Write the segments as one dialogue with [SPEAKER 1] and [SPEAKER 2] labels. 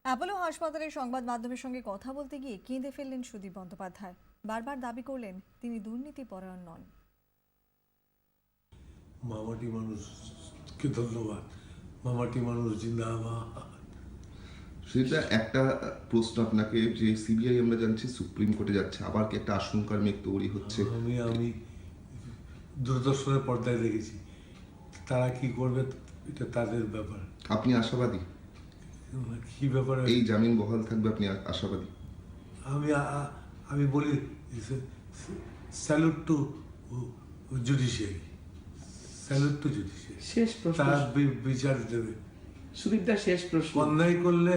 [SPEAKER 1] Apollo হাসপাতালের সংবাদ মাধ্যমের সঙ্গে কথা বলতে গিয়ে কেঁদে ফেললেন সুদীপ বন্দ্যোপাধ্যায়। বারবার দাবি করলেন তিনি দুর্নীতিপরায়ণ নন।
[SPEAKER 2] মামাটি মানুষকে ধন্যবাদ। মামাটি মানুষ জিন্দাবাদ।
[SPEAKER 3] সেটা একটা প্রশ্ন আপনাকে, যে সিবিআই আমরা জানছি সুপ্রিম কোর্টে যাচ্ছে, আবার কি একটা আশঙ্কার মেঘ তৈরি হচ্ছে?
[SPEAKER 2] আমি দূরদর্শনের পর্দায় দেখেছি, তারা কি করবে এটা তাদের ব্যাপার।
[SPEAKER 3] আপনি আশাবাদী
[SPEAKER 2] কি ব্যাপারে
[SPEAKER 3] এই জামিন বহাল থাকবে? আপনি আশাবাদী?
[SPEAKER 2] আমি বলি salute to judiciary, salute to judiciary.
[SPEAKER 4] শেষ প্রশ্ন
[SPEAKER 2] তারা বিচার দেবে।
[SPEAKER 4] সুদীপদা, শেষ প্রশ্ন।
[SPEAKER 2] অন্যায় করলে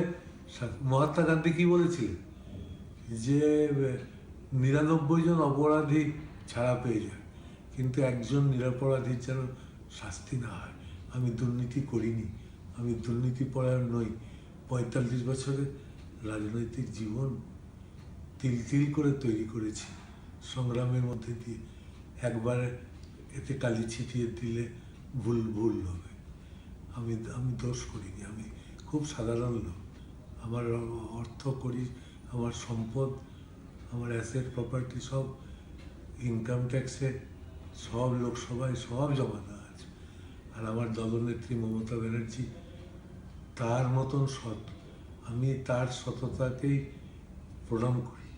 [SPEAKER 2] মহাত্মা গান্ধী কি বলেছিলেন যে 99 জন অপরাধী ছাড়া পেয়ে যায়, কিন্তু একজন নিরপরাধীর যেন শাস্তি না হয়। আমি দুর্নীতি করিনি, আমি দুর্নীতিপরায়ণ নই। 45 বছরের রাজনৈতিক জীবন তিল তিল করে তৈরি করেছি সংগ্রামের মধ্যে দিয়ে। একবারে এতে কালি ছিটিয়ে দিলে ভুল হবে। আমি দোষ করিনি, আমি খুব সাধারণ লোক। আমার অর্থ করি, আমার সম্পদ, আমার অ্যাসেট প্রপার্টি সব ইনকাম ট্যাক্সে, সব লোকসভায় সব জমা দেওয়া আছে। আর আমার দলনেত্রী মমতা ব্যানার্জি তার মতন সৎ। আমি তার সততাকেই প্রণাম করি,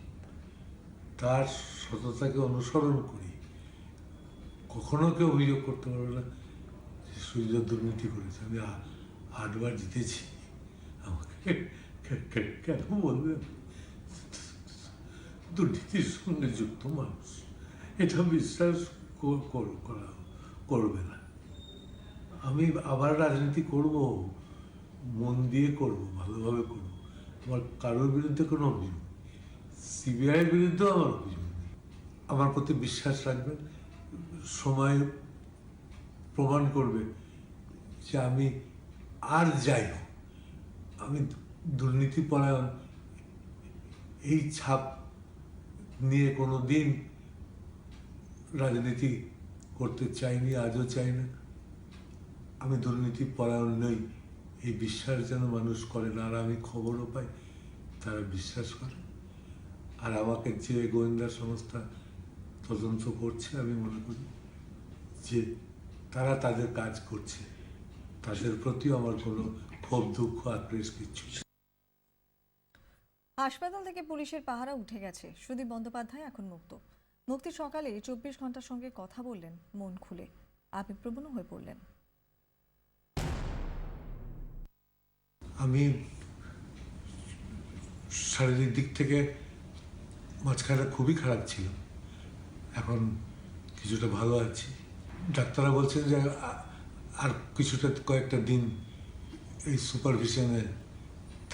[SPEAKER 2] তার সততাকে অনুসরণ করি। কখনো কেউ অভিযোগ করতে পারবে না যে সূর্য দুর্নীতি করেছে। আমি 8 বার জিতেছি, আমাকে কেন বলবেন? দুর্নীতির সঙ্গে যুক্ত মানুষ এটা বিশ্বাস করবে না। আমি আবার রাজনীতি করব, মন দিয়ে করব, ভালোভাবে করব। আমার কারোর বিরুদ্ধে কোনো অভিযোগ নেই, সিবিআইয়ের বিরুদ্ধেও আমার অভিযোগ নেই। আমার প্রতি বিশ্বাস রাখবেন, সময় প্রমাণ করবে যে আমি আর যাই হোক, আমি দুর্নীতিপরায়ণ এই ছাপ নিয়ে কোনো দিন রাজনীতি করতে চাইনি, আজও চাই না। আমি দুর্নীতিপরায়ণ নই, এই বিশ্বাস যেন মানুষ করে না। আর আমি খবরও পাই, তারা বিশ্বাস করে। আর আমাকে যে গোয়েন্দা সংস্থা তদন্ত করছে, আমি মনে করি যে তারা তাদের কাজ করছে, তাদের প্রতিও আমার কোনো ক্ষোভ, দুঃখ, আক্রোশ কিচ্ছু।
[SPEAKER 1] হাসপাতাল থেকে পুলিশের পাহারা উঠে গেছে। সুদীপ বন্দ্যোপাধ্যায় এখন মুক্তির সকালে 24 ঘন্টার সঙ্গে কথা বললেন মন খুলে, আবেগপ্রবণ হয়ে পড়লেন।
[SPEAKER 2] আমি শারীরিক দিক থেকে মাঝখানে খুবই খারাপ ছিল, এখন কিছুটা ভালো আছি। ডাক্তাররা বলছেন যে আর কিছুটা কয়েকটা দিন এই সুপারভিশনে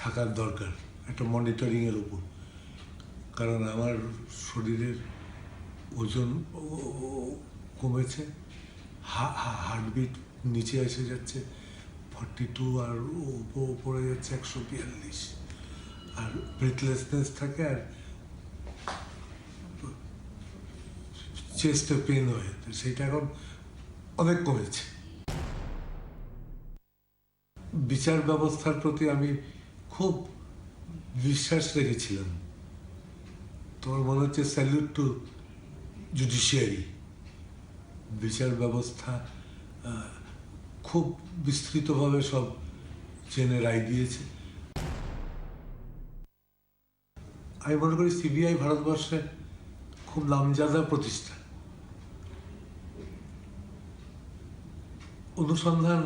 [SPEAKER 2] থাকার দরকার, একটা মনিটরিংয়ের উপর। কারণ আমার শরীরের ওজন কমেছে, হার্টবিট নিচে এসে যাচ্ছে 42, আর উপরে যাচ্ছে 142, আর ব্রেথলেসনেস থাকে, আর চেস্টে পেন হয়, সেটা এখন অনেক কমেছে। বিচার ব্যবস্থার প্রতি আমি খুব বিশ্বাস রেখেছিলাম। তোমার মনে হচ্ছে স্যালুট টু জুডিশিয়ারি। বিচার ব্যবস্থা খুব বিস্তৃতভাবে সব জেনে রায় দিয়েছে। আমি মনে করি সিবিআই ভারতবর্ষে খুব নামজাদা প্রতিষ্ঠান। অনুসন্ধান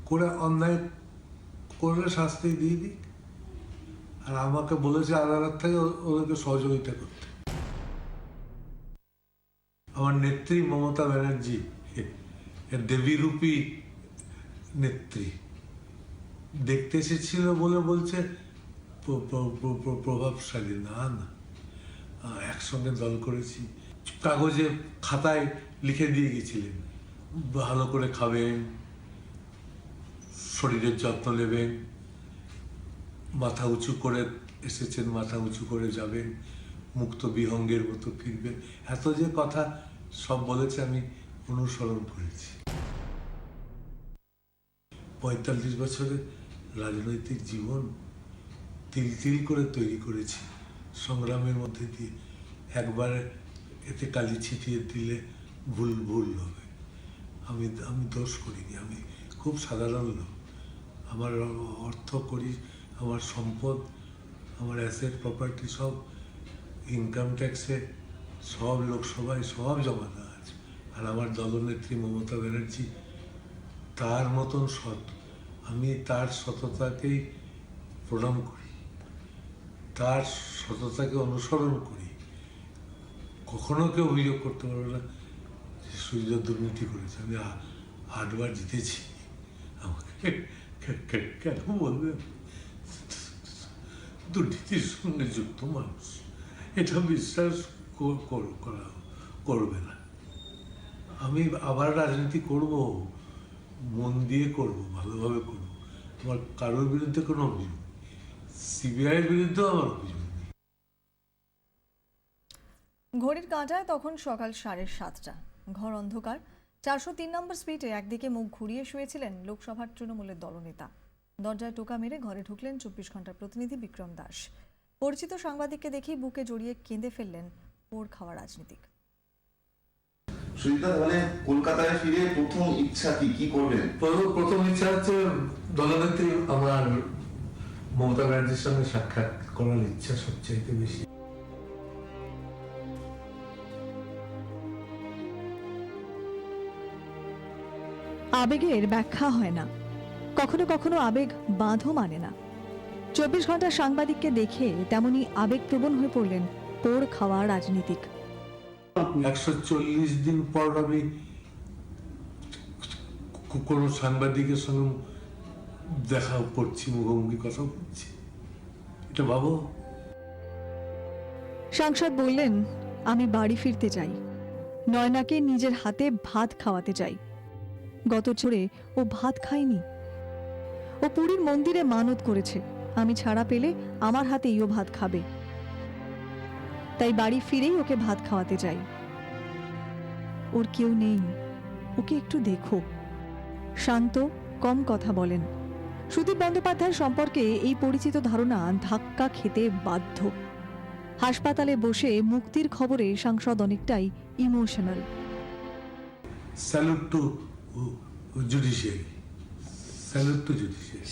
[SPEAKER 2] করে অন্যায় করলে শাস্তি দিয়ে দিক। আর আমাকে বলেছে আদালত থেকে ওদেরকে সহযোগিতা করতে। আমার নেত্রী মমতা ব্যানার্জি দেবীরূপী নেত্রী, দেখতে এসেছিল বলে বলছে প্রভাবশালী। না, একসঙ্গে দল করেছি। কাগজে খাতায় লিখে দিয়ে গেছিলেন ভালো করে খাবেন, শরীরের যত্ন নেবেন, মাথা উঁচু করে এসেছেন, মাথা উঁচু করে যাবেন, মুক্ত বিহঙ্গের মতো ফিরবেন। এত যে কথা সব বলেছে, আমি অনুসরণ করেছি। 45 বছরের রাজনৈতিক জীবন তিল তিল করে তৈরি করেছি সংগ্রামের মধ্যে দিয়ে। একবার এতে কালি ছিটিয়ে দিলে ভুল ভুল হবে। আমি আমি দোষ করিনি, আমি খুব সাধারণ লোক। আমার অর্থ করি, আমার সম্পদ, আমার অ্যাসেট প্রপার্টি সব ইনকাম ট্যাক্সে, সব লোকসভায় সব জমা দেওয়া আছে। আর আমার দলনেত্রী মমতা ব্যানার্জি তার মতন সৎ। আমি তার সততাকেই প্রণাম করি, তার সততাকে অনুসরণ করি। কখনো কেউ অভিযোগ করতে পারবে না যে সূর্য দুর্নীতি করেছে। আমি 8বার জিতেছি, আমাকে কেন বলবে? দুর্নীতির সঙ্গে যুক্ত মানুষ এটা বিশ্বাস করবে না। আমি আবার রাজনীতি করব, মন দিয়ে করব, ভালোভাবে করব। আমার কারোর বিরুদ্ধে কোনো অভিযোগ নেই, সিবিআইয়ের বিরুদ্ধেও আমার অভিযোগ নেই।
[SPEAKER 1] ঘড়ির কাঁটায় তখন সকাল 7:30। ঘর অন্ধকার। 403 নম্বর স্ট্রিটে একদিকে মুখ ঘুরিয়ে শুয়েছিলেন লোকসভার তৃণমূলের দলনেতা। দরজায় টোকা মেরে ঘরে ঢুকলেন 24 ঘন্টার প্রতিনিধি বিক্রম দাস। পরিচিত সাংবাদিককে দেখেই বুকে জড়িয়ে কেঁদে ফেললেন পোড় খাওয়া রাজনীতিক।
[SPEAKER 3] সুজিতদা, তাহলে কলকাতায় ফিরে প্রথম ইচ্ছা কি করবেন?
[SPEAKER 2] প্রথম ইচ্ছা হচ্ছে দলনেত্রী আমার মমতা ব্যানার্জির সঙ্গে সাক্ষাৎ করার ইচ্ছা সবচাইতে বেশি।
[SPEAKER 1] আবেগের ব্যাখ্যা হয় না, কখনো কখনো আবেগ বাঁধও মানে না। 24 ঘন্টার সাংবাদিককে দেখে তেমনি আবেগপ্রবণ হয়ে পড়লেন পোড় খাওয়া রাজনীতিক।
[SPEAKER 2] 140 দিন পর আমি কোনো সাংবাদিকের সঙ্গে দেখা করছি, মুখোমুখি কথা বলছি। এটা ভাবো।
[SPEAKER 1] সাংসদ বললেন, আমি বাড়ি ফিরতে চাই, নয়নাকে নিজের হাতে ভাত খাওয়াতে চাই। গত ছোড়ে ও ভাত খায়নি। ও পুরীর মন্দিরে মানত করেছে, আমি ছাড়া পেলে আমার হাতেই ও ভাত খাবে। তাই বাড়ি ফিরেই ওকে ভাত খাওয়াতে চাই। ওর কেউ নেই, ওকে একটু দেখো। শান্ত, কম কথা বলেন। সুদীপ বন্দ্যোপাধ্যায়ের সম্পর্কে এই পরিচিত ধারণা ধাক্কা খেতে বাধ্য। হাসপাতালে বসে মুক্তির খবরে সাংসদ অনেকটাই emotional.
[SPEAKER 2] Salute to judiciary, salute to judiciary.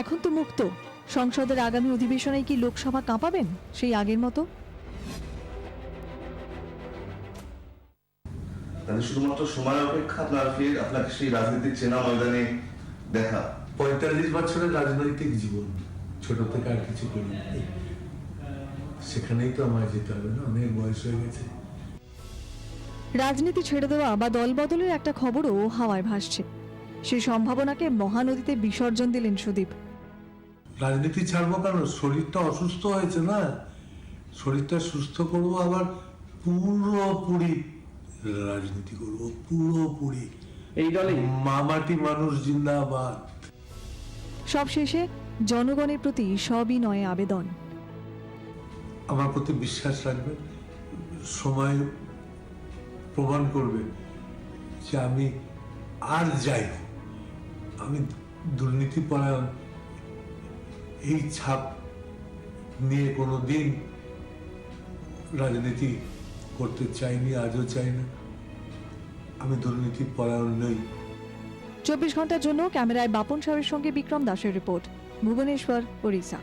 [SPEAKER 1] এখন তো মুক্ত। সংসদের আগামী অধিবেশনে কি লোকসভা কাঁপাবেন সেই আগের মতো?
[SPEAKER 3] তাহলে শুধুমাত্র সময় অপেক্ষা, আপনাকে সেই রাজনীতির চেনা ময়দানে দেখা।
[SPEAKER 2] 45 বছরের রাজনৈতিক জীবন, ছোট থেকে আর কিছু করি, সেখানেই তো আমায় যেতে হবে না, অনেক বয়স হয়ে গেছে।
[SPEAKER 1] রাজনীতি ছেড়ে দেওয়া বা দলবদলের একটা খবরও হাওয়ায় ভাসছে। সেই সম্ভাবনাকে মহানদীতে বিসর্জন দিলেন সুদীপ।
[SPEAKER 2] রাজনীতি ছাড়বো কেন? শরীরটা অসুস্থ হয়েছে না, শরীরটা সুস্থ করবো, আবার পুরোপুরি রাজনীতি করবো, পুরোপুরি।
[SPEAKER 4] এই দলে
[SPEAKER 2] মামাটি মানুষ জিন্দাবাদ।
[SPEAKER 1] সব শেষে জনগণের প্রতি সবিনয়ে আবেদন।
[SPEAKER 2] আমার প্রতি বিশ্বাস রাখবে, সময় প্রমাণ করবে যে আমি আর যাই হোক, আমি দুর্নীতি পরায়ণ এই ছাপ নিয়ে কোনো দিন রাজনীতি করতে চাইনি, আজও চাই না। আমি দুর্নীতি পরায়ণ নই।
[SPEAKER 1] 24 ঘন্টার জন্য ক্যামেরায় বাপন সাহেবের সঙ্গে বিক্রম দাসের রিপোর্ট, ভুবনেশ্বর, ওড়িশা।